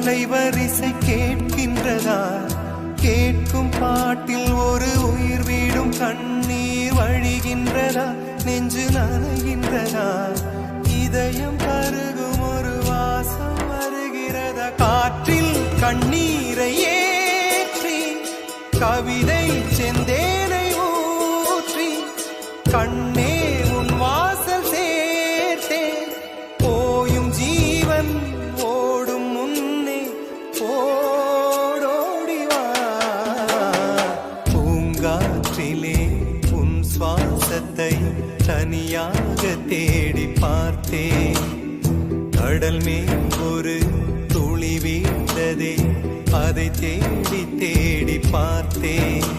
அலைவரிசை கேட்கின்றதா? கேட்கும் பாட்டில் ஒரு உயிர் வீடும் கண்ணீர் வழிகின்றதா? நெஞ்சு நனைகின்றதா? இதயம் பருகும் ஒரு வாசம் வருகிறதா? காற்றில் கண்ணீரை ஏற்றி கவிதை செந்தேனை ஊற்றி கண்ணே உன் வாசல் சேர்த்தேன். போயும் ஜீவன் ஓடும் முன்னே ஓடோடிவா. பூங்காற்றிலே உன் சுவாசத்தை தனியாக தேடி பார்த்தேன். கடல் மேல் ஒரு துளி வீழ்ந்ததே, அதை தேடி தேடி பார்த்தேன்.